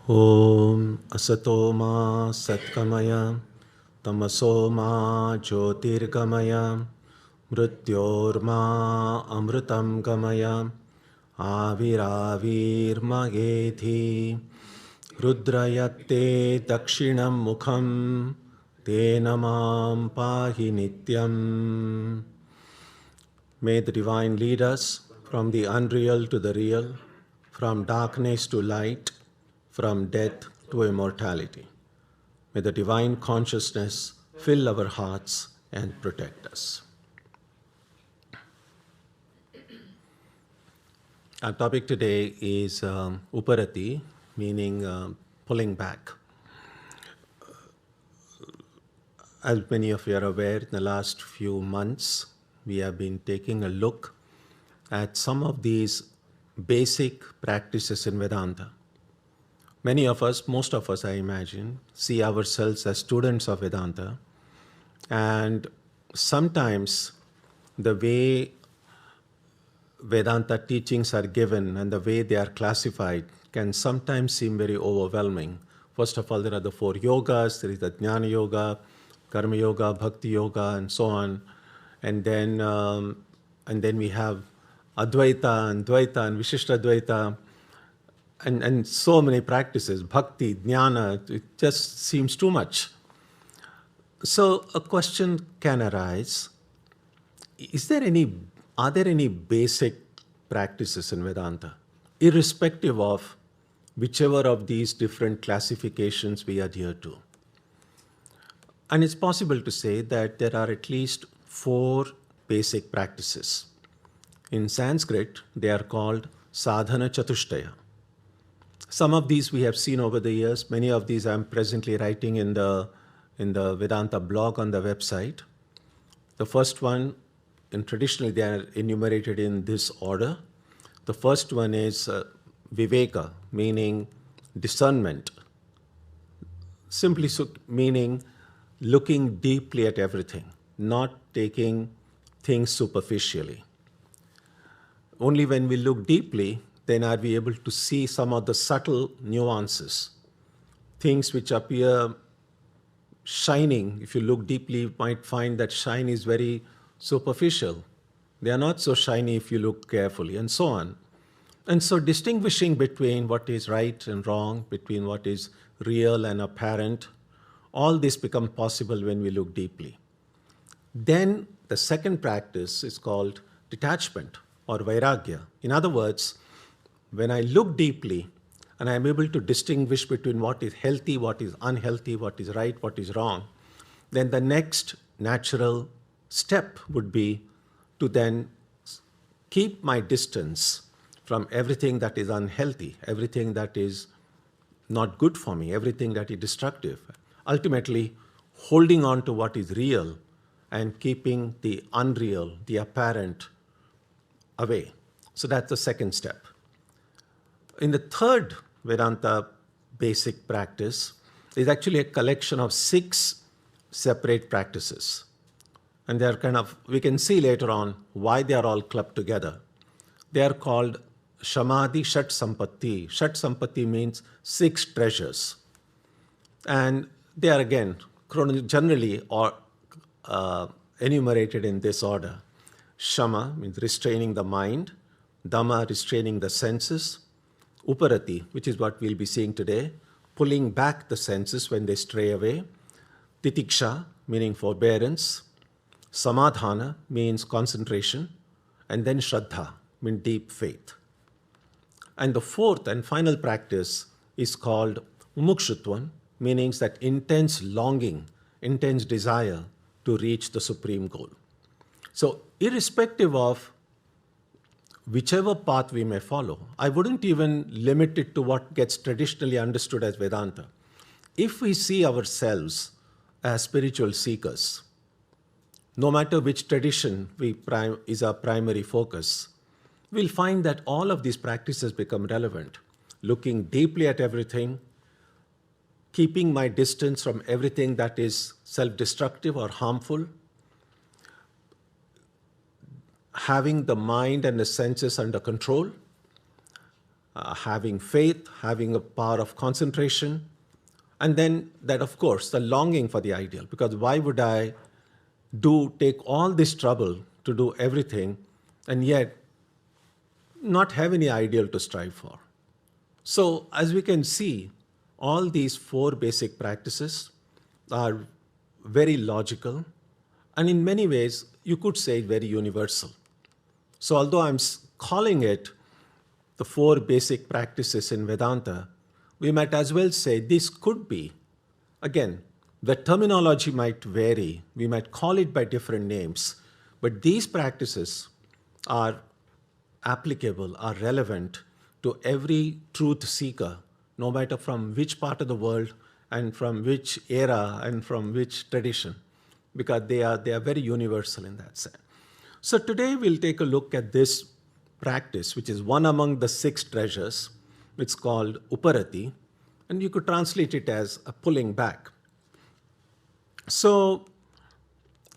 Om Asato Ma Satkamaya Tamaso Ma Jyotirgamaya Mrityorma Amritam Gamaya Aviravirmagethi Rudrayate Dakshinam Mukham Tenamam Pahi Nityam. May the Divine lead us from the unreal to the real, from darkness to light, from death to immortality. May the Divine Consciousness fill our hearts and protect us. Our topic today is uparti, meaning pulling back. As many of you are aware, in the last few months, we have been taking a look at some of these basic practices in Vedanta. Many of us, most of us, I imagine, see ourselves as students of Vedanta, and sometimes the way Vedanta teachings are given and the way they are classified can sometimes seem very overwhelming. First of all, there are the four yogas. There is the Jnana Yoga, Karma Yoga, Bhakti Yoga, and so on. And then we have Advaita and Dvaita and Vishishtadvaita, and so many practices, Bhakti, Jnana. It just seems too much. So a question can arise: are there any basic practices in Vedanta, irrespective of whichever of these different classifications we adhere to? And it's possible to say that there are at least 4 basic practices. In Sanskrit, they are called sadhana chatushtaya. Some of these we have seen over the years. Many of these I'm presently writing in the Vedanta blog on the website. The first one, and traditionally they are enumerated in this order. The first one is viveka, meaning discernment. Simply meaning looking deeply at everything, not taking things superficially. Only when we look deeply, then are we able to see some of the subtle nuances. Things which appear shining, if you look deeply, you might find that shine is very superficial. They are not so shiny if you look carefully, and so on. And so distinguishing between what is right and wrong, between what is real and apparent, all this becomes possible when we look deeply. Then the second practice is called detachment or vairagya. In other words, when I look deeply and I'm able to distinguish between what is healthy, what is unhealthy, what is right, what is wrong, then the next natural step would be to then keep my distance from everything that is unhealthy, everything that is not good for me, everything that is destructive. Ultimately, holding on to what is real and keeping the unreal, the apparent, away. So that's the second step. In the third Vedanta basic practice is actually a collection of 6 separate practices. And they're we can see later on why they are all clubbed together. They are called Shamadhi Shat Sampatti. Shat Sampatti means 6 treasures. And they are again generally enumerated in this order. Shama means restraining the mind. Dhamma, restraining the senses. Uparati, which is what we'll be seeing today, pulling back the senses when they stray away. Titiksha, meaning forbearance. Samadhana means concentration. And then Shraddha, means deep faith. And the fourth and final practice is called Mumukshutvam, meaning that intense longing, intense desire to reach the supreme goal. So irrespective of whichever path we may follow, I wouldn't even limit it to what gets traditionally understood as Vedanta. If we see ourselves as spiritual seekers, no matter which tradition is our primary focus, we'll find that all of these practices become relevant. Looking deeply at everything, keeping my distance from everything that is self-destructive or harmful, having the mind and the senses under control, having faith, having a power of concentration, and then that, of course, the longing for the ideal. Because why would I take all this trouble to do everything and yet not have any ideal to strive for? So, as we can see, all these four basic practices are very logical, and in many ways, you could say very universal. So, although I'm calling it the four basic practices in Vedanta, we might as well say this could be, again, the terminology might vary, we might call it by different names, but these practices are applicable, are relevant to every truth seeker, no matter from which part of the world and from which era and from which tradition, because they are very universal in that sense. So today we'll take a look at this practice, which is one among the 6 treasures. It's called uparti, and you could translate it as a pulling back. So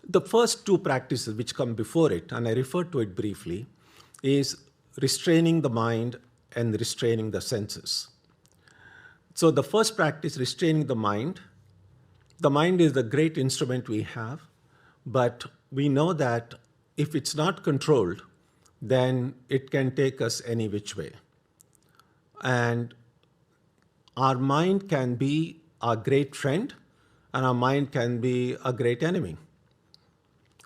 the first 2 practices which come before it, and I referred to it briefly, is restraining the mind and restraining the senses. So the first practice, restraining the mind is the great instrument we have, but we know that if it's not controlled, then it can take us any which way. And our mind can be our great friend, and our mind can be a great enemy.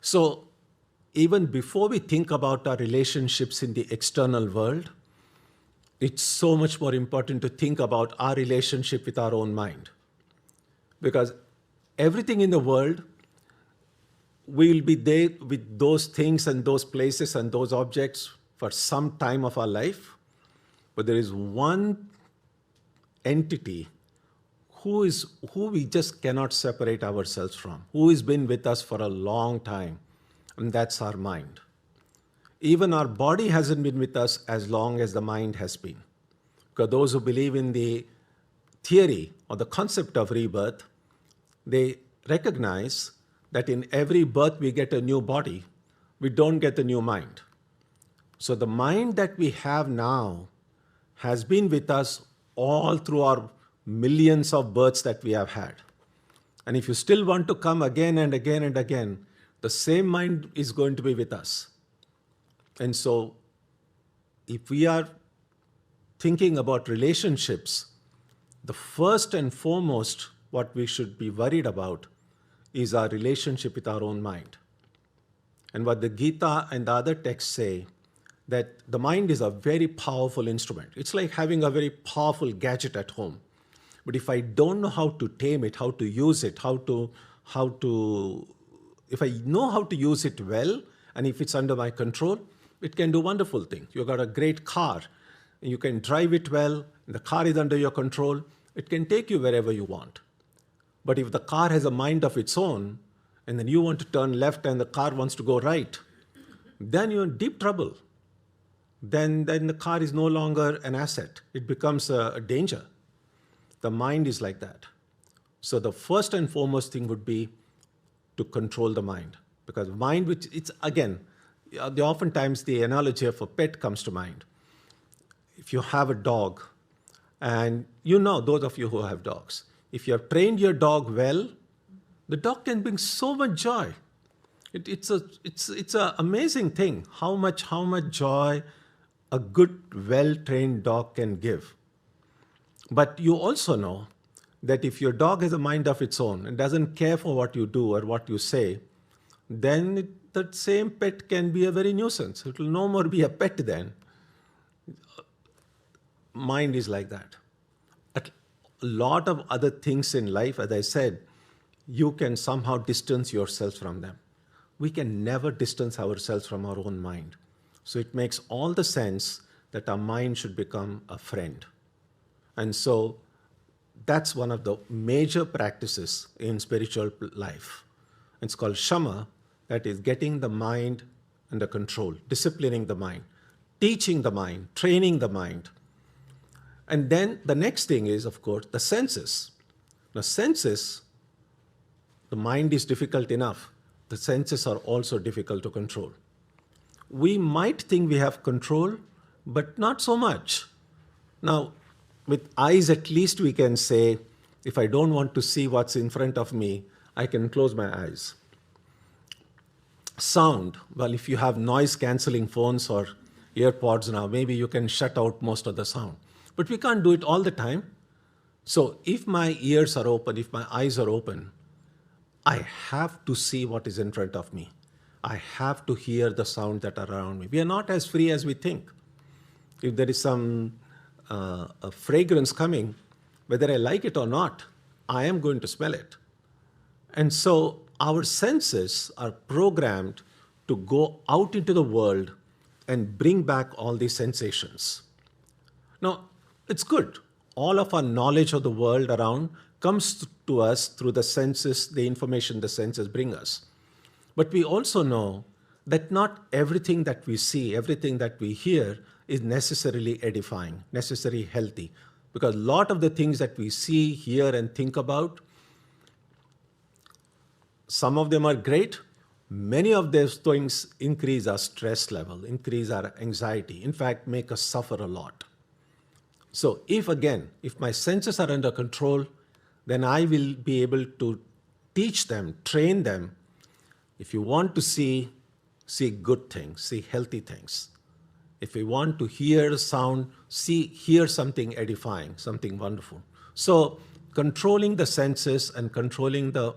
So even before we think about our relationships in the external world, it's so much more important to think about our relationship with our own mind. Because everything in the world, we'll be there with those things and those places and those objects for some time of our life. But there is one entity who we just cannot separate ourselves from, who has been with us for a long time, and that's our mind. Even our body hasn't been with us as long as the mind has been. Because those who believe in the theory or the concept of rebirth, they recognize that in every birth we get a new body, we don't get a new mind. So the mind that we have now has been with us all through our millions of births that we have had. And if you still want to come again and again and again, the same mind is going to be with us. And so if we are thinking about relationships, the first and foremost what we should be worried about is our relationship with our own mind. And what the Gita and the other texts say, that the mind is a very powerful instrument. It's like having a very powerful gadget at home. But if I don't know how to tame it, how to use it, if I know how to use it well, and if it's under my control, it can do wonderful things. You've got a great car, and you can drive it well, and the car is under your control, it can take you wherever you want. But if the car has a mind of its own, and then you want to turn left and the car wants to go right, then you're in deep trouble. Then the car is no longer an asset. It becomes a danger. The mind is like that. So the first and foremost thing would be to control the mind. Because mind, which it's again, oftentimes the analogy of a pet comes to mind. If you have a dog, and those of you who have dogs, if you have trained your dog well, the dog can bring so much joy. It's an amazing thing how much joy a good, well-trained dog can give. But you also know that if your dog has a mind of its own and doesn't care for what you do or what you say, then that same pet can be a very nuisance. It will no more be a pet then. Mind is like that. A lot of other things in life, as I said, you can somehow distance yourself from them. We can never distance ourselves from our own mind. So it makes all the sense that our mind should become a friend. And so that's one of the major practices in spiritual life. It's called shama, that is getting the mind under control, disciplining the mind, teaching the mind, training the mind. And then the next thing is, of course, the senses. The senses, the mind is difficult enough. The senses are also difficult to control. We might think we have control, but not so much. Now, with eyes, at least we can say, if I don't want to see what's in front of me, I can close my eyes. Sound, well, if you have noise cancelling phones or earpods now, maybe you can shut out most of the sound. But we can't do it all the time. So if my ears are open, if my eyes are open, I have to see what is in front of me. I have to hear the sound that are around me. We are not as free as we think. If there is some a fragrance coming, whether I like it or not, I am going to smell it. And so our senses are programmed to go out into the world and bring back all these sensations. Now, it's good. All of our knowledge of the world around comes to us through the senses, the information the senses bring us. But we also know that not everything that we see, everything that we hear is necessarily edifying, necessarily healthy. Because a lot of the things that we see, hear, and think about, some of them are great. Many of those things increase our stress level, increase our anxiety, in fact, make us suffer a lot. So if my senses are under control, then I will be able to teach them, train them. If you want to see good things, see healthy things. If you want to hear sound, hear something edifying, something wonderful. So controlling the senses and controlling the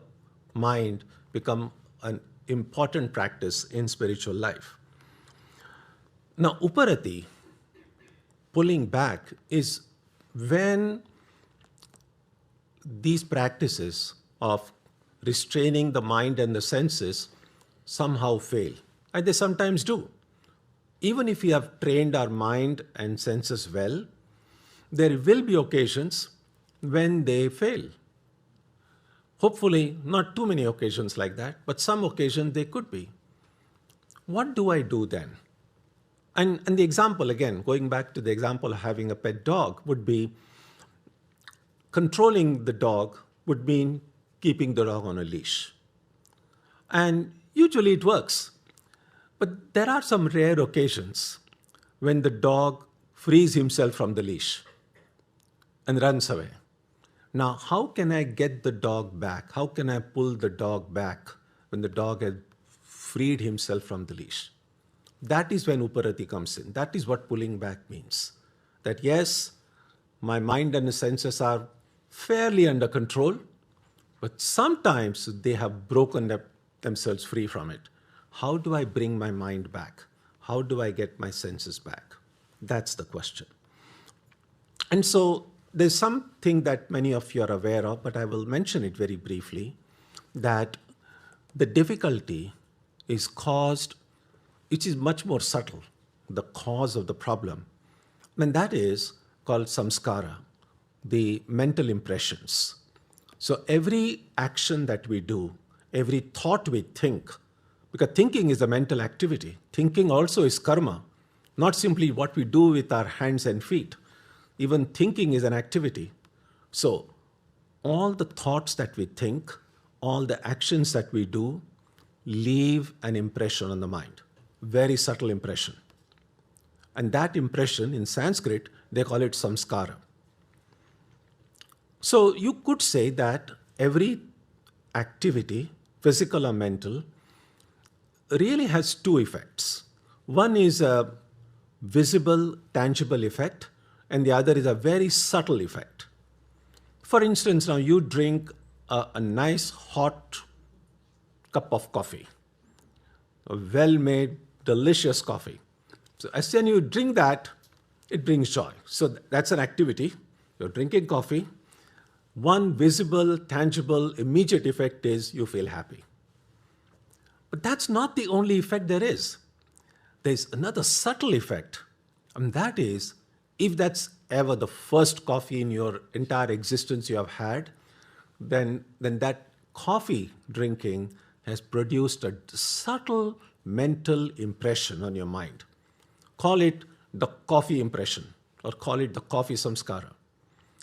mind become an important practice in spiritual life. Now, uparati, pulling back, is when these practices of restraining the mind and the senses somehow fail. And they sometimes do. Even if we have trained our mind and senses well, there will be occasions when they fail. Hopefully, not too many occasions like that, but some occasions they could be. What do I do then? And the example, again, going back to the example of having a pet dog, would be controlling the dog would mean keeping the dog on a leash. And usually it works. But there are some rare occasions when the dog frees himself from the leash and runs away. Now, how can I get the dog back? How can I pull the dog back when the dog had freed himself from the leash? That is when uparati comes in. That is what pulling back means. That yes, my mind and the senses are fairly under control, but sometimes they have broken themselves free from it. How do I bring my mind back? How do I get my senses back? That's the question. And so there's something that many of you are aware of, but I will mention it very briefly, that the difficulty is caused, which is much more subtle, the cause of the problem. And that is called samskara, the mental impressions. So every action that we do, every thought we think, because thinking is a mental activity. Thinking also is karma, not simply what we do with our hands and feet. Even thinking is an activity. So all the thoughts that we think, all the actions that we do, leave an impression on the mind, very subtle impression. And that impression, in Sanskrit, they call it samskara. So you could say that every activity, physical or mental, really has two effects. One is a visible, tangible effect, and the other is a very subtle effect. For instance, now you drink a nice hot cup of coffee, a well-made, delicious coffee. So as soon as you drink that, it brings joy. So that's an activity. You're drinking coffee. One visible, tangible, immediate effect is you feel happy. But that's not the only effect there is. There's another subtle effect, and that is, if that's ever the first coffee in your entire existence you have had, then that coffee drinking has produced a subtle mental impression on your mind. Call it the coffee impression, or call it the coffee samskara.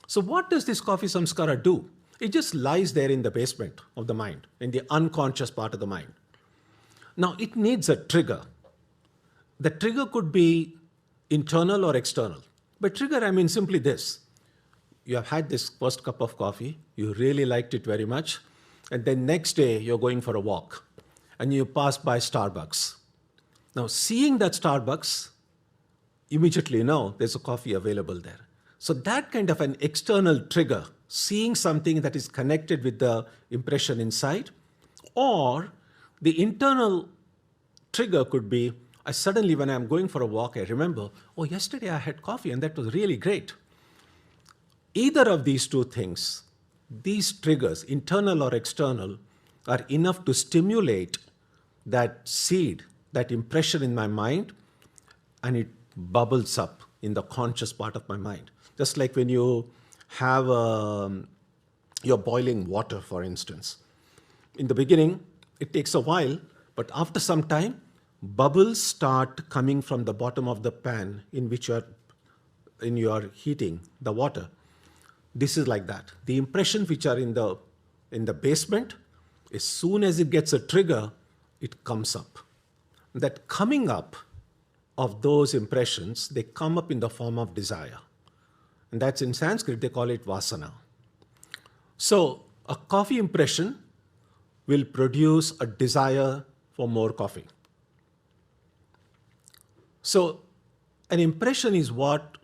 So what does this coffee samskara do? It just lies there in the basement of the mind, in the unconscious part of the mind. Now, it needs a trigger. The trigger could be internal or external. By trigger, I mean simply this. You have had this first cup of coffee, you really liked it very much, and then next day you're going for a walk and you pass by Starbucks. Now, seeing that Starbucks, immediately know there's a coffee available there. So that kind of an external trigger, seeing something that is connected with the impression inside, or the internal trigger could be, I suddenly, when I'm going for a walk, I remember, oh, yesterday I had coffee and that was really great. Either of these two things, these triggers, internal or external, are enough to stimulate that seed, that impression in my mind, and it bubbles up in the conscious part of my mind. Just like when you have you're boiling water, for instance. In the beginning, it takes a while, but after some time, bubbles start coming from the bottom of the pan in which you are heating the water. This is like that. The impressions which are in the basement, as soon as it gets a trigger, it comes up. That coming up of those impressions, they come up in the form of desire. And that's in Sanskrit, they call it vasana. So a coffee impression will produce a desire for more coffee. So an impression is what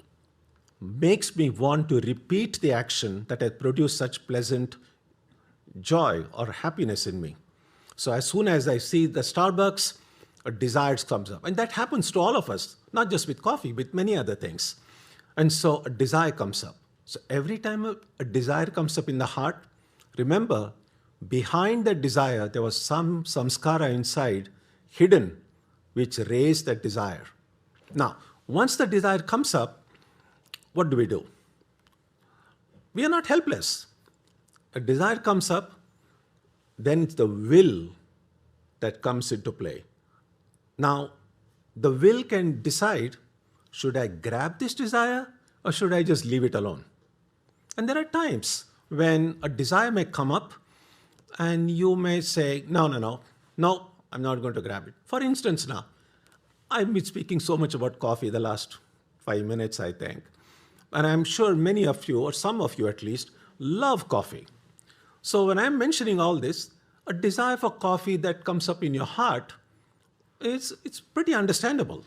makes me want to repeat the action that has produced such pleasant joy or happiness in me. So as soon as I see the Starbucks, a desire comes up. And that happens to all of us, not just with coffee, with many other things. And so a desire comes up. So every time a desire comes up in the heart, remember, behind that desire, there was some samskara inside, hidden, which raised that desire. Now, once the desire comes up, what do? We are not helpless. A desire comes up, then it's the will that comes into play. Now, the will can decide, should I grab this desire or should I just leave it alone? And there are times when a desire may come up and you may say, no, I'm not going to grab it. For instance, now, I've been speaking so much about coffee the last 5 minutes, I think. And I'm sure many of you, or some of you at least, love coffee. So when I'm mentioning all this, a desire for coffee that comes up in your heart, it's pretty understandable.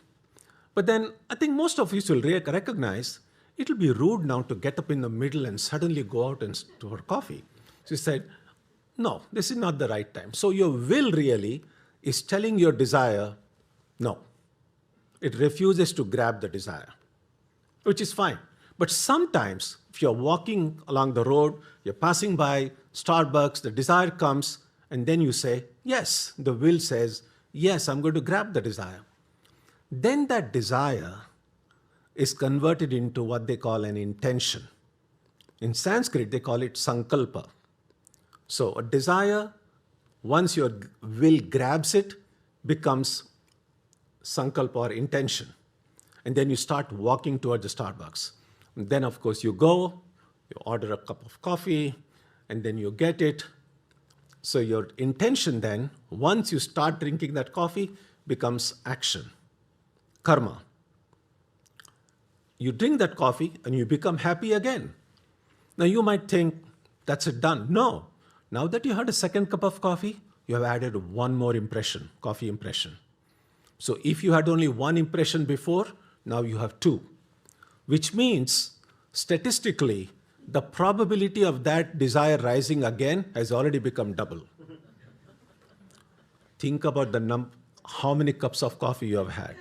But then I think most of you will recognize it will be rude now to get up in the middle and suddenly go out and for coffee. So you said, no, this is not the right time. So your will really is telling your desire, no. It refuses to grab the desire, which is fine. But sometimes if you're walking along the road, you're passing by Starbucks, the desire comes, and then you say, yes, the will says, yes, I'm going to grab the desire. Then that desire is converted into what they call an intention. In Sanskrit, they call it sankalpa. So a desire, once your will grabs it, becomes sankalpa or intention. And then you start walking towards the Starbucks. And then, of course, you go, you order a cup of coffee, and then you get it. So your intention then, once you start drinking that coffee, becomes action, karma. You drink that coffee and you become happy again. Now you might think, that's it, done. No. Now that you had a second cup of coffee, you have added one more impression, coffee impression. So if you had only one impression before, now you have two, which means statistically, the probability of that desire rising again has already become double. Think about how many cups of coffee you have had.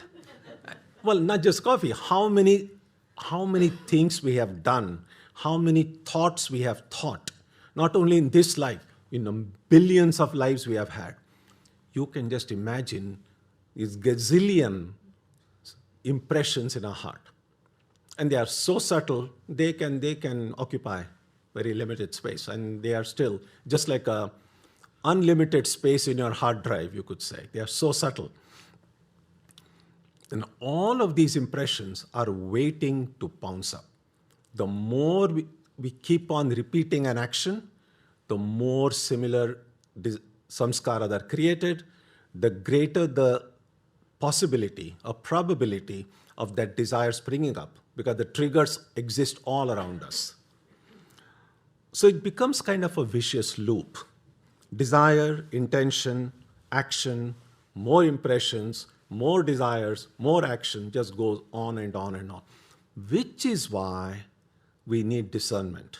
Well, not just coffee, how many things we have done, how many thoughts we have thought, not only in this life, in the billions of lives we have had. You can just imagine these gazillion impressions in our heart. And they are so subtle, they can occupy very limited space. And they are still just like a unlimited space in your hard drive, you could say. They are so subtle. And all of these impressions are waiting to pounce up. The more we keep on repeating an action, the more similar samskaras are created, the greater the possibility or probability of that desire springing up, because the triggers exist all around us. So it becomes kind of a vicious loop. Desire, intention, action, more impressions, more desires, more action, just goes on and on and on. Which is why we need discernment.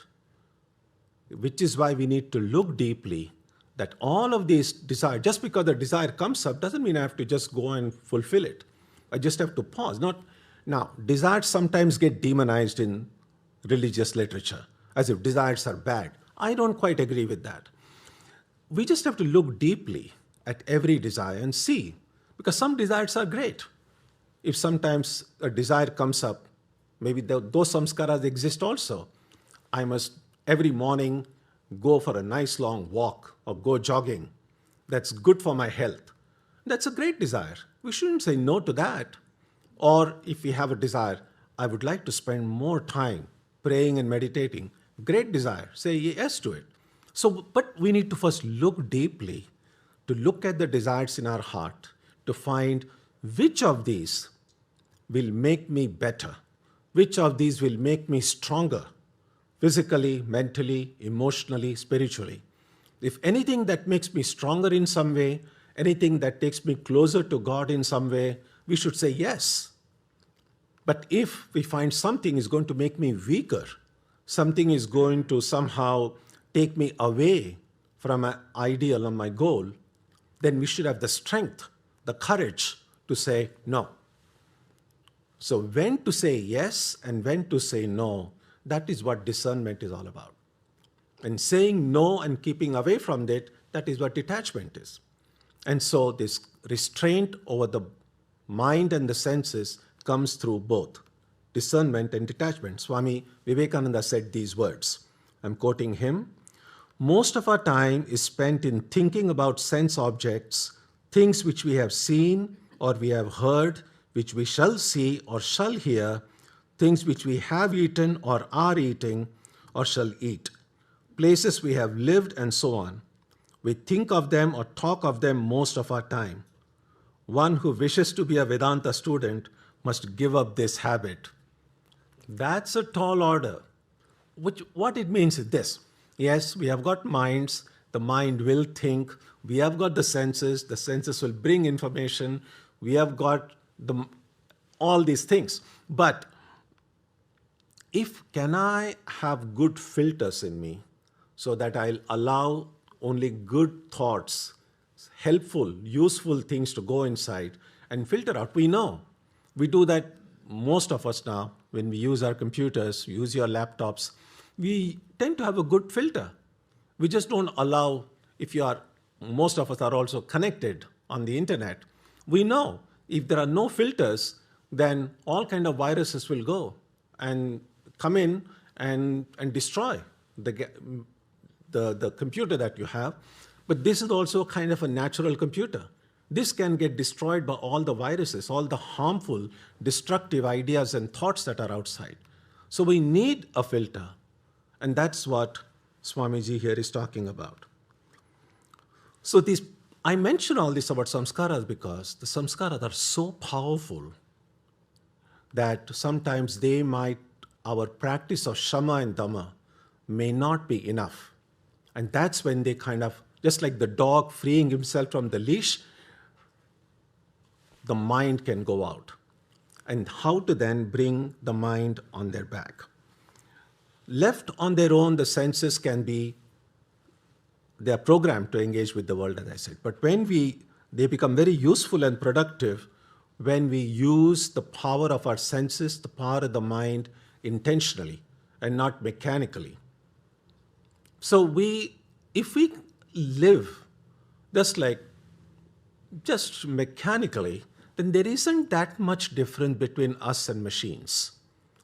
Which is why we need to look deeply that all of these desire, just because the desire comes up doesn't mean I have to just go and fulfill it. I just have to pause. Now, desires sometimes get demonized in religious literature, as if desires are bad. I don't quite agree with that. We just have to look deeply at every desire and see, because some desires are great. If sometimes a desire comes up, maybe those samskaras exist also. I must every morning go for a nice long walk or go jogging. That's good for my health. That's a great desire. We shouldn't say no to that. Or if we have a desire, I would like to spend more time praying and meditating. Great desire. Say yes to it. But we need to first look deeply, to look at the desires in our heart, to find which of these will make me better, which of these will make me stronger, physically, mentally, emotionally, spiritually. If anything that makes me stronger in some way, anything that takes me closer to God in some way, we should say yes. But if we find something is going to make me weaker, something is going to somehow take me away from my ideal and my goal, then we should have the strength, the courage to say no. So when to say yes and when to say no, that is what discernment is all about. And saying no and keeping away from it, that is what detachment is. And so this restraint over the mind and the senses comes through both discernment and detachment. Swami Vivekananda said these words. I'm quoting him. Most of our time is spent in thinking about sense objects, things which we have seen or we have heard, which we shall see or shall hear, things which we have eaten or are eating or shall eat, places we have lived and so on. We think of them or talk of them most of our time. One who wishes to be a Vedanta student must give up this habit. That's a tall order. What it means is this. Yes, we have got minds. The mind will think. We have got the senses will bring information. We have got all these things. But can I have good filters in me so that I'll allow only good thoughts, helpful, useful things to go inside and filter out? We know. We do that, most of us now, when we use our computers, use your laptops, we tend to have a good filter. We just don't allow, most of us are also connected on the internet. We know if there are no filters, then all kind of viruses will go and come in and destroy the computer that you have. But this is also kind of a natural computer. This can get destroyed by all the viruses, all the harmful, destructive ideas and thoughts that are outside. So we need a filter. And that's what Swamiji here is talking about. So I mention all this about samskaras because the samskaras are so powerful that sometimes our practice of shama and dhamma may not be enough. And that's when they kind of, just like the dog freeing himself from the leash, the mind can go out. And how to then bring the mind on their back. Left on their own, the senses they are programmed to engage with the world, as I said. But when they become very useful and productive when we use the power of our senses, the power of the mind intentionally and not mechanically. So if we live just mechanically, then there isn't that much difference between us and machines.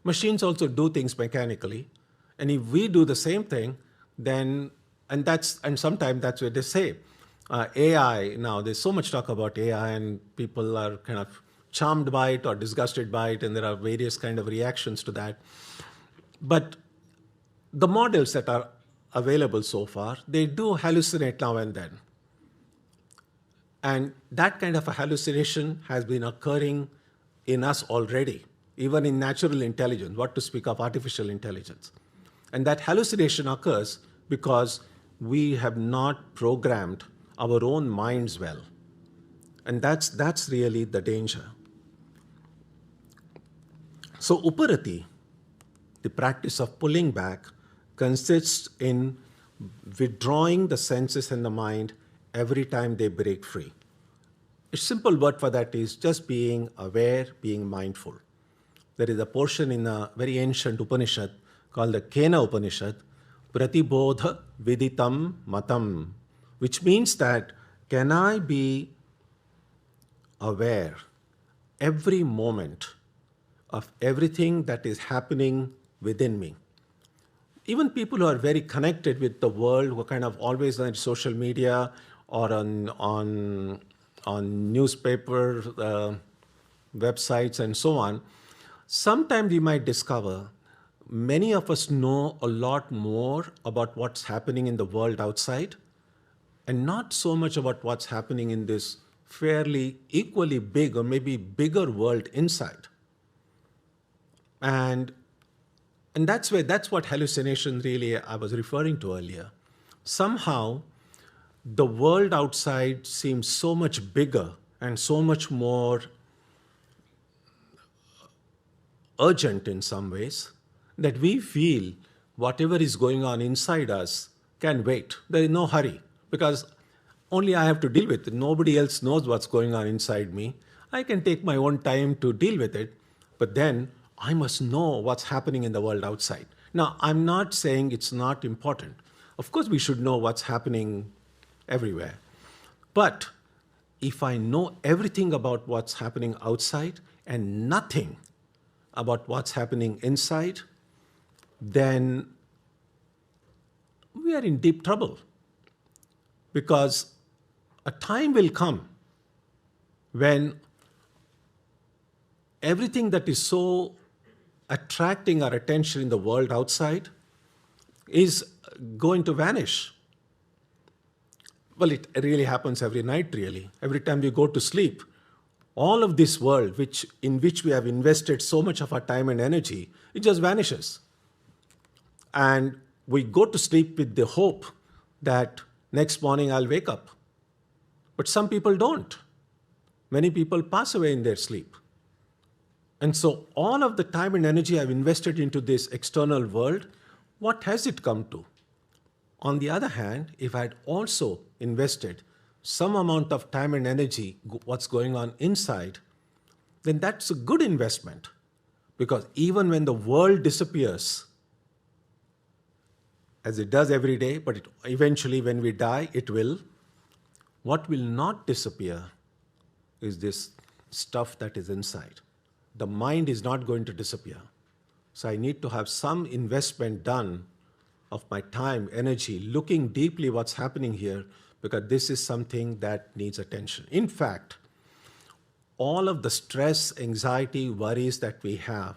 Machines also do things mechanically. And if we do the same thing, then, and sometimes that's what they say. AI, now there's so much talk about AI and people are kind of charmed by it or disgusted by it, and there are various kind of reactions to that. But the models that are available so far, they do hallucinate now and then. And that kind of a hallucination has been occurring in us already, even in natural intelligence, what to speak of artificial intelligence. And that hallucination occurs because we have not programmed our own minds well. And that's really the danger. So uparati, the practice of pulling back, consists in withdrawing the senses and the mind every time they break free. A simple word for that is just being aware, being mindful. There is a portion in a very ancient Upanishad called the Kena Upanishad, Pratibodha Viditam Matam, which means that can I be aware every moment of everything that is happening within me? Even people who are very connected with the world, who are kind of always on social media or on newspaper websites and so on, sometimes you might discover many of us know a lot more about what's happening in the world outside and not so much about what's happening in this fairly equally big or maybe bigger world inside. And that's what hallucination really I was referring to earlier. Somehow, the world outside seems so much bigger and so much more urgent in some ways that we feel whatever is going on inside us can wait. There is no hurry because only I have to deal with it. Nobody else knows what's going on inside me. I can take my own time to deal with it, but then I must know what's happening in the world outside. Now, I'm not saying it's not important. Of course, we should know what's happening everywhere. But if I know everything about what's happening outside and nothing about what's happening inside, then we are in deep trouble. Because a time will come when everything that is so attracting our attention in the world outside is going to vanish. Well, it really happens every night, really. Every time we go to sleep, all of this world in which we have invested so much of our time and energy, it just vanishes. And we go to sleep with the hope that next morning I'll wake up. But some people don't. Many people pass away in their sleep. And so all of the time and energy I've invested into this external world, what has it come to? On the other hand, if I had also invested some amount of time and energy, what's going on inside, then that's a good investment. Because even when the world disappears, as it does every day, but eventually when we die, it will, what will not disappear is this stuff that is inside. The mind is not going to disappear. So I need to have some investment done of my time, energy, looking deeply what's happening here, because this is something that needs attention. In fact, all of the stress, anxiety, worries that we have,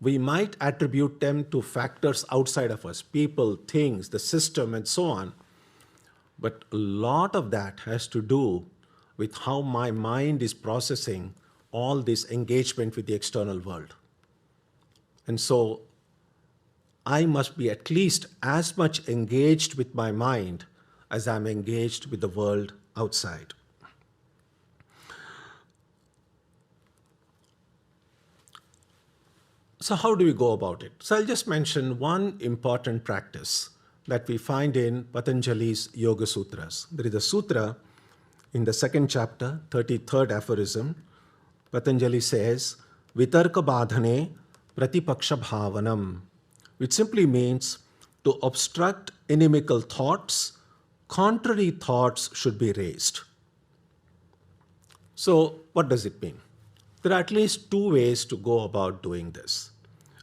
we might attribute them to factors outside of us, people, things, the system, and so on. But a lot of that has to do with how my mind is processing all this engagement with the external world. And so I must be at least as much engaged with my mind as I'm engaged with the world outside. So how do we go about it? So I'll just mention one important practice that we find in Patanjali's Yoga Sutras. There is a sutra in the second chapter, 33rd aphorism. Patanjali says, Vitarka badhane pratipaksha bhavanam, which simply means to obstruct inimical thoughts, contrary thoughts should be raised. So what does it mean? There are at least two ways to go about doing this.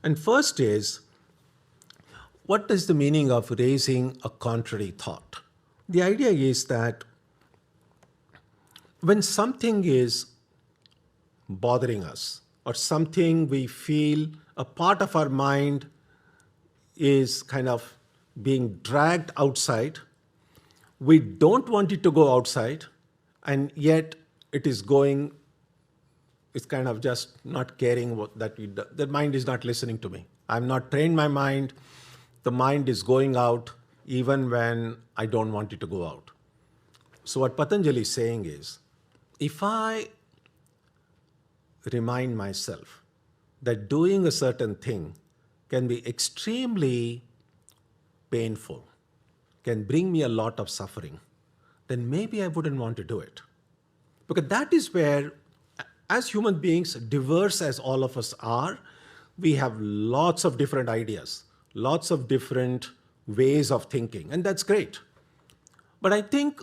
And first is, what is the meaning of raising a contrary thought? The idea is that when something is bothering us, or something we feel a part of our mind is kind of being dragged outside, we don't want it to go outside, and yet it is going it's kind of just not caring the mind is not listening to me. I'm not trained my mind. The mind is going out even when I don't want it to go out. So what Patanjali is saying is, if I remind myself that doing a certain thing can be extremely painful, can bring me a lot of suffering, then maybe I wouldn't want to do it. Because that is where, as human beings, diverse as all of us are, we have lots of different ideas, lots of different ways of thinking, and that's great. But I think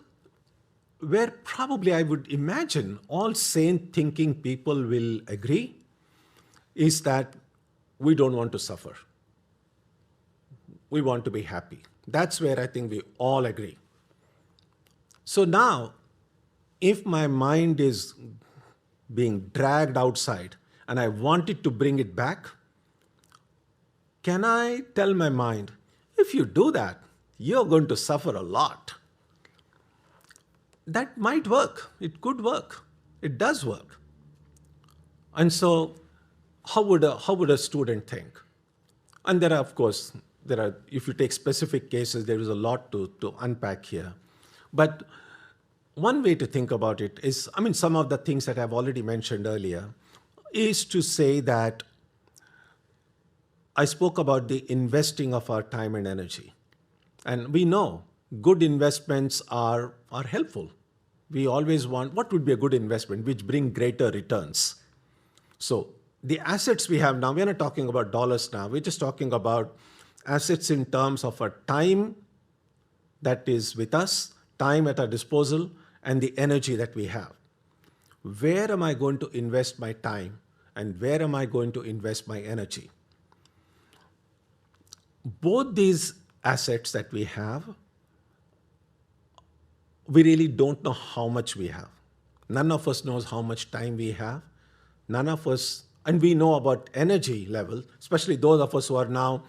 where probably I would imagine all sane thinking people will agree is that we don't want to suffer. We want to be happy. That's where I think we all agree. So now, if my mind is being dragged outside and I wanted to bring it back, can I tell my mind, if you do that, you're going to suffer a lot? That might work. It could work. It does work. And so how would a student think? And there are, of course, if you take specific cases, there is a lot to unpack here. But one way to think about it is, some of the things that I've already mentioned earlier, is to say that I spoke about the investing of our time and energy. And we know good investments are helpful. We always want, what would be a good investment which bring greater returns? So the assets we have now, we're not talking about dollars now, we're just talking about assets in terms of our time that is with us, time at our disposal, and the energy that we have. Where am I going to invest my time and where am I going to invest my energy? Both these assets that we have, we really don't know how much we have. None of us knows how much time we have. None of us, and we know about energy level, especially those of us who are now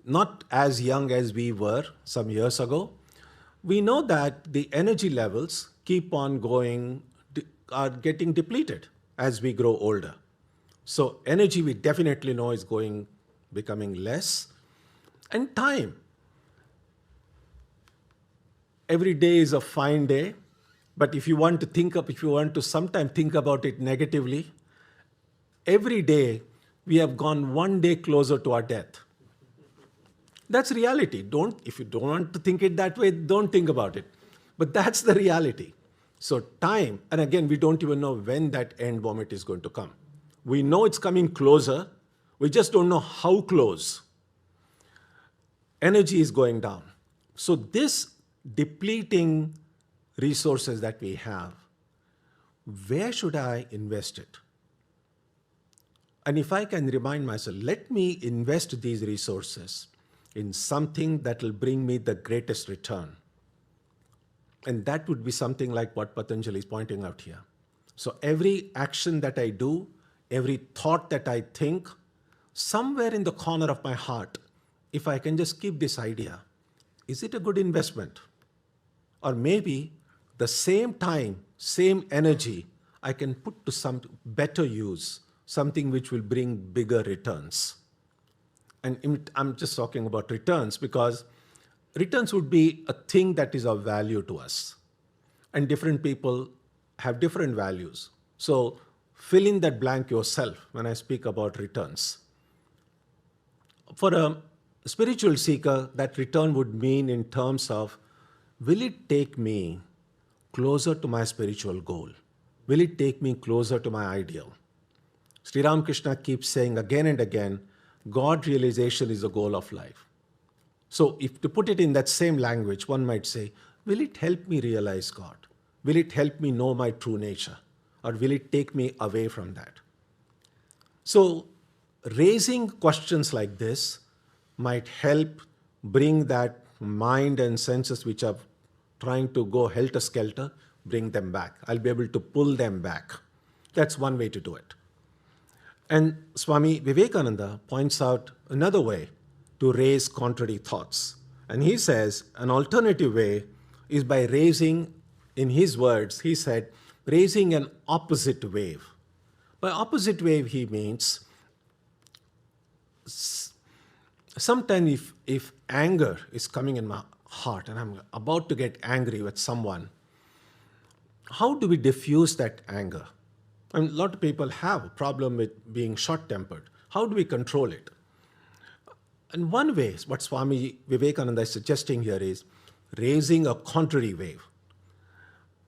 not as young as we were some years ago. We know that the energy levels keep on going, are getting depleted as we grow older. So energy we definitely know is becoming less. And time. Every day is a fine day, but if you want to sometimes think about it negatively, every day we have gone one day closer to our death. That's reality. If you don't want to think it that way, don't think about it. But that's the reality. So time, and again, we don't even know when that end moment is going to come. We know it's coming closer. We just don't know how close. Energy is going down. So this depleting resources that we have, where should I invest it? And if I can remind myself, let me invest these resources in something that will bring me the greatest return. And that would be something like what Patanjali is pointing out here. So every action that I do, every thought that I think, somewhere in the corner of my heart, if I can just keep this idea, is it a good investment? Or maybe the same time, same energy, I can put to some better use, something which will bring bigger returns. And I'm just talking about returns because returns would be a thing that is of value to us. And different people have different values. So fill in that blank yourself when I speak about returns. For a spiritual seeker, that return would mean in terms of, will it take me closer to my spiritual goal? Will it take me closer to my ideal? Sri Ramakrishna keeps saying again and again, God realization is the goal of life. So if to put it in that same language, one might say, will it help me realize God? Will it help me know my true nature? Or will it take me away from that? So raising questions like this might help bring that mind and senses which are trying to go helter-skelter, bring them back. I'll be able to pull them back. That's one way to do it. And Swami Vivekananda points out another way to raise contrary thoughts. And he says an alternative way is by raising, in his words, he said, raising an opposite wave. By opposite wave, he means sometimes if anger is coming in my heart and I'm about to get angry with someone, how do we diffuse that anger? I mean, a lot of people have a problem with being short-tempered. How do we control it? And one way, what Swami Vivekananda is suggesting here is raising a contrary wave.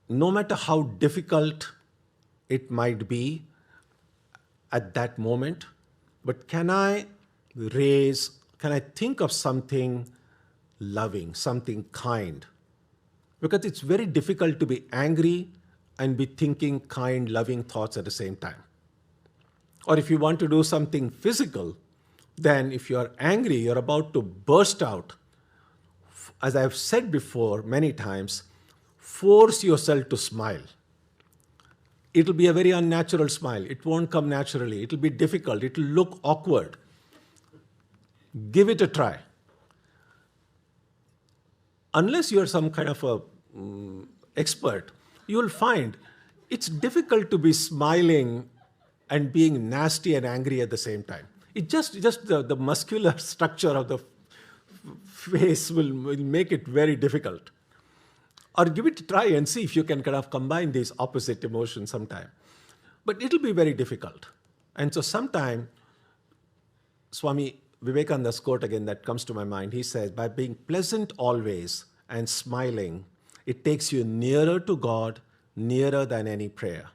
No matter how difficult it might be at that moment, but can I think of something loving, something kind? Because it's very difficult to be angry and be thinking kind, loving thoughts at the same time. Or if you want to do something physical, then if you're angry, you're about to burst out. As I've said before many times, force yourself to smile. It'll be a very unnatural smile. It won't come naturally. It'll be difficult. It'll look awkward. Give it a try. Unless you're some kind of a expert, you'll find it's difficult to be smiling and being nasty and angry at the same time. It just the muscular structure of the face will make it very difficult. Or give it a try and see if you can kind of combine these opposite emotions sometime. But it'll be very difficult. And so sometime, Swami Vivekananda's quote again that comes to my mind, he says, by being pleasant always and smiling, it takes you nearer to God, nearer than any prayer.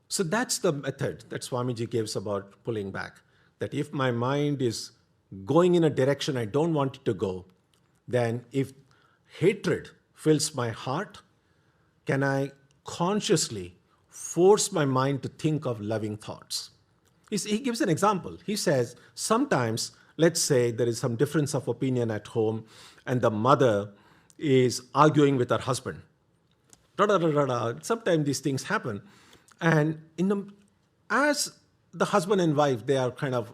So that's the method that Swamiji gives about pulling back. That if my mind is going in a direction I don't want it to go, then if hatred fills my heart, can I consciously force my mind to think of loving thoughts? He gives an example. He says, sometimes, let's say there is some difference of opinion at home and the mother is arguing with her husband. Sometimes these things happen. And as the husband and wife, they are kind of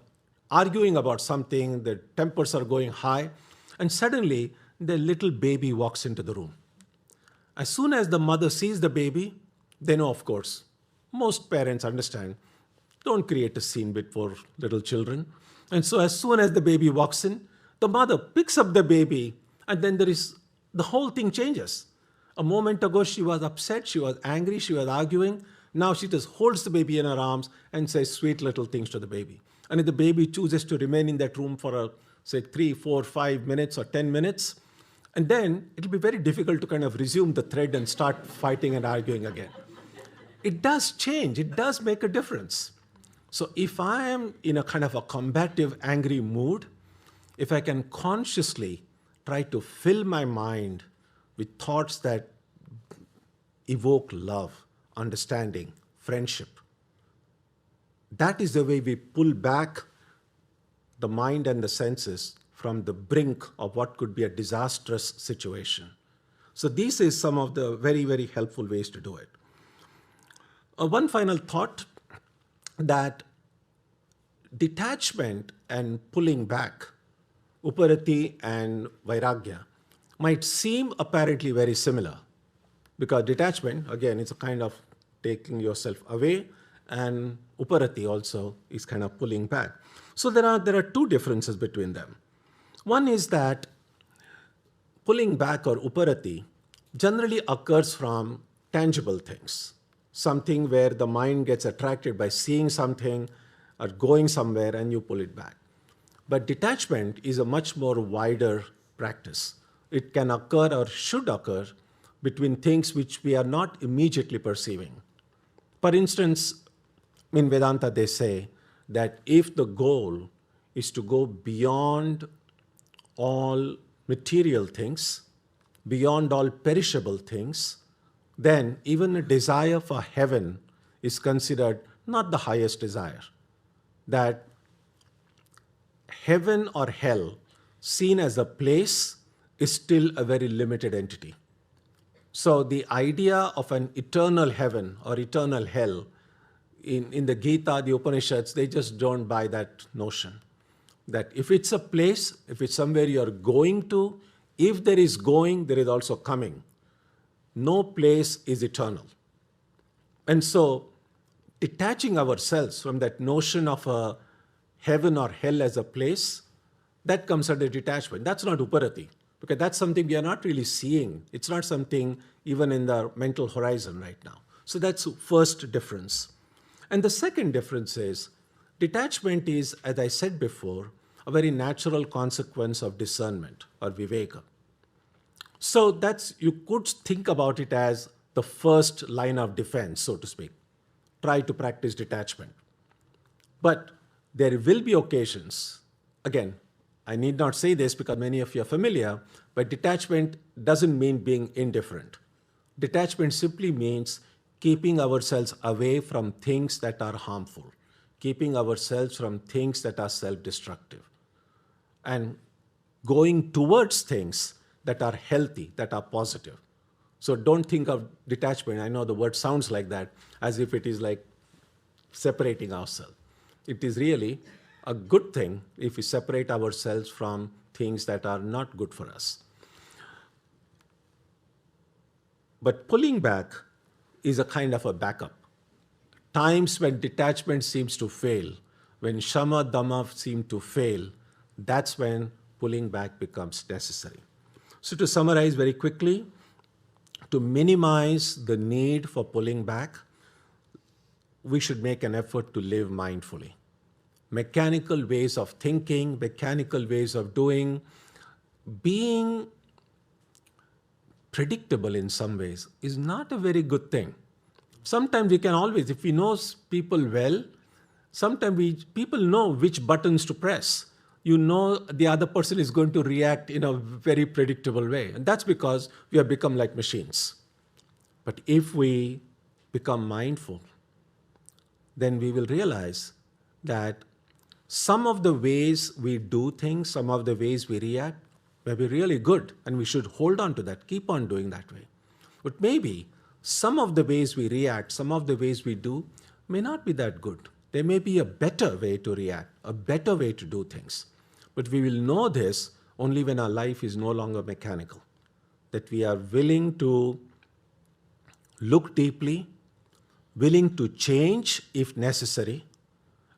arguing about something, their tempers are going high, and suddenly the little baby walks into the room. As soon as the mother sees the baby, they know, of course, most parents understand, don't create a scene before little children. And so as soon as the baby walks in, the mother picks up the baby, and then the whole thing changes. A moment ago, she was upset, she was angry, she was arguing. Now she just holds the baby in her arms and says sweet little things to the baby. And if the baby chooses to remain in that room for, say, 3, 4, 5 minutes or 10 minutes, and then it'll be very difficult to kind of resume the thread and start fighting and arguing again. It does change. It does make a difference. So if I am in a kind of a combative, angry mood, if I can consciously try to fill my mind with thoughts that evoke love, understanding, friendship, that is the way we pull back the mind and the senses from the brink of what could be a disastrous situation. So this is some of the very, very helpful ways to do it. One final thought, that detachment and pulling back, uparti and vairagya, might seem apparently very similar, because detachment, again, is a kind of taking yourself away, and uparati also is kind of pulling back. So there are two differences between them. One is that pulling back or uparati generally occurs from tangible things, something where the mind gets attracted by seeing something or going somewhere and you pull it back. But detachment is a much more wider practice. It can occur or should occur between things which we are not immediately perceiving. For instance, in Vedanta they say that if the goal is to go beyond all material things, beyond all perishable things, then even a desire for heaven is considered not the highest desire. That heaven or hell, seen as a place, is still a very limited entity. So the idea of an eternal heaven or eternal hell, in the Gita, the Upanishads, they just don't buy that notion. That if it's a place, if it's somewhere you're going to, if there is going, there is also coming. No place is eternal. And so detaching ourselves from that notion of a heaven or hell as a place, that comes under detachment. That's not uparati, because that's something we are not really seeing. It's not something even in the mental horizon right now. So that's the first difference. And the second difference is detachment is, as I said before, a very natural consequence of discernment or viveka. So that's, you could think about it as the first line of defense, so to speak. Try to practice detachment. But there will be occasions, again, I need not say this because many of you are familiar, but detachment doesn't mean being indifferent. Detachment simply means keeping ourselves away from things that are harmful, keeping ourselves from things that are self-destructive, and going towards things that are healthy, that are positive. So don't think of detachment, I know the word sounds like that, as if it is like separating ourselves. It is really a good thing if we separate ourselves from things that are not good for us. But pulling back is a kind of a backup. Times when detachment seems to fail, when shama dhamma seem to fail, that's when pulling back becomes necessary. So to summarize very quickly, to minimize the need for pulling back, we should make an effort to live mindfully. Mechanical ways of thinking, mechanical ways of doing, being predictable in some ways is not a very good thing. Sometimes we can always, if we know people well, sometimes people know which buttons to press. You know the other person is going to react in a very predictable way. And that's because we have become like machines. But if we become mindful, then we will realize that some of the ways we do things, some of the ways we react, may be really good, and we should hold on to that, keep on doing that way. But maybe some of the ways we react, some of the ways we do, may not be that good. There may be a better way to react, a better way to do things. But we will know this only when our life is no longer mechanical, that we are willing to look deeply, willing to change if necessary,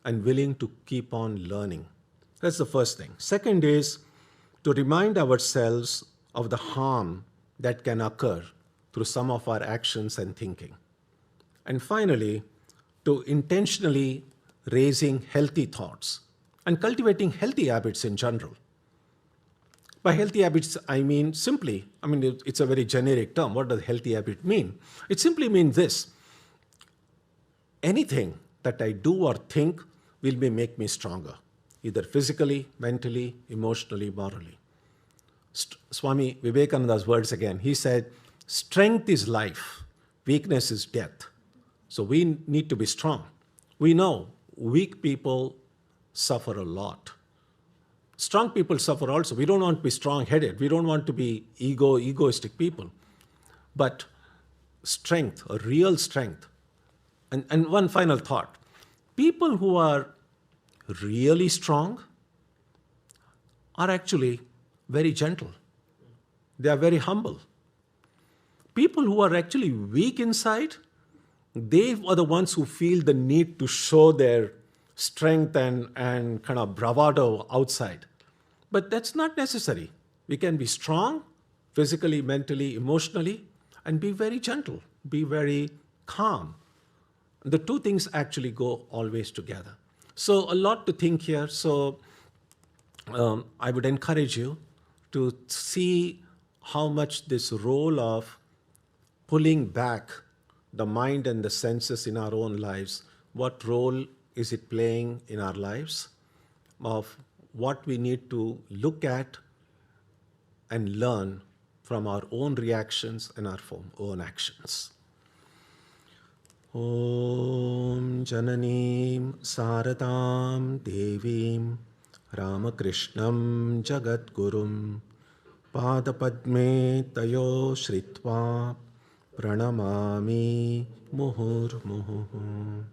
and willing to keep on learning. That's the first thing. Second is to remind ourselves of the harm that can occur through some of our actions and thinking. And finally, to intentionally raising healthy thoughts and cultivating healthy habits in general. By healthy habits, I mean simply, it's a very generic term. What does healthy habit mean? It simply means this: anything that I do or think will make me stronger, either physically, mentally, emotionally, morally. Swami Vivekananda's words again, he said, strength is life, weakness is death. So we need to be strong. We know weak people suffer a lot. Strong people suffer also. We don't want to be strong-headed. We don't want to be egoistic people. But strength, a real strength. And one final thought. People who are really strong are actually very gentle. They are very humble. People who are actually weak inside, they are the ones who feel the need to show their strength and kind of bravado outside. But that's not necessary. We can be strong physically, mentally, emotionally, and be very gentle, be very calm. The two things actually go always together. So a lot to think here. So I would encourage you to see how much this role of pulling back the mind and the senses in our own lives, what role is it playing in our lives, of what we need to look at and learn from our own reactions and our own actions. Om Jananim Saradam Devim Ramakrishnam Jagadgurum Padapadme Tayo Shritva Pranamami Muhur Muhu.